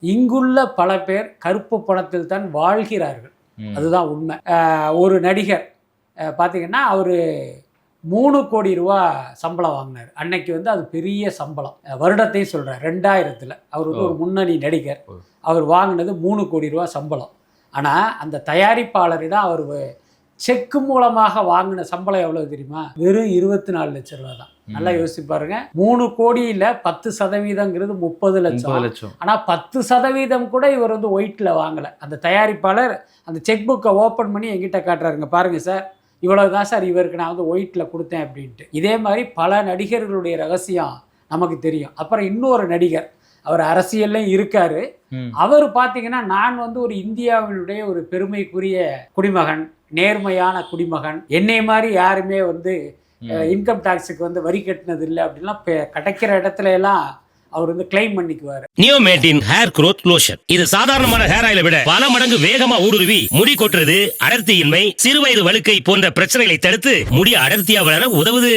இங்குள்ள பல பேர் கருப்பு பணத்தில் தான் வாழ்கிறார்கள். அதுதான் உண்மை. ஒரு நடிகர் பார்த்தீங்கன்னா, அவர் 3 கோடி ரூபா சம்பளம் வாங்கினார். அன்னைக்கு வந்து அது பெரிய சம்பளம். வருடத்தையும் சொல்கிறேன், 2000 அவர் வந்து ஒரு முன்னணி நடிகர். அவர் வாங்கினது 3 கோடி ரூபா சம்பளம். ஆனால் அந்த தயாரிப்பாளரிடம் அவர் செக்கு மூலமாக வாங்கின சம்பளம் எவ்வளவு தெரியுமா? வெறும் 24 லட்சம் ரூபா தான். நல்லா யோசிச்சு பாருங்க. 3 கோடியில் 10% 30 லட்சம். ஆனால் 10% கூட இவர் வந்து ஒயிட்ல வாங்கலை. அந்த தயாரிப்பாளர் அந்த செக் புக்கை ஓப்பன் பண்ணி எங்கிட்ட காட்டுறாருங்க, பாருங்க சார், இவ்வளவு தான் சார் இவருக்கு நான் வந்து ஒயிட்ல கொடுத்தேன் அப்படின்ட்டு. இதே மாதிரி பல நடிகர்களுடைய ரகசியம் நமக்கு தெரியும். அப்புறம் இன்னொரு நடிகர், அவர் அரசியல்லையும் இருக்காரு. அவர் பார்த்தீங்கன்னா, நான் வந்து ஒரு இந்தியாவினுடைய ஒரு பெருமைக்குரிய குடிமகன், நேர்மையான குடிமகன், என்னை மாதிரி யாருமே வந்து இன்கம் டாக்ஸுக்கு வந்து வரி கட்டினது இல்லை அப்படின்லாம் கிடைக்கிற இடத்துல எல்லாம் அவர் வந்து கிளைம் பண்ணிக்குவாரு. நியோமேட்டின் ஹேர் க்ரோத் லோஷன். இது சாதாரணமான ஹேர் ஆயிலை விட பல மடங்கு வேகமா ஊடுருவி முடி கொட்டுறது, அடர்த்தியின்மை, சிறுவயது வழுக்கை போன்ற பிரச்சனைகளை தடுத்து முடி அடர்த்தியா வளர உதவுது.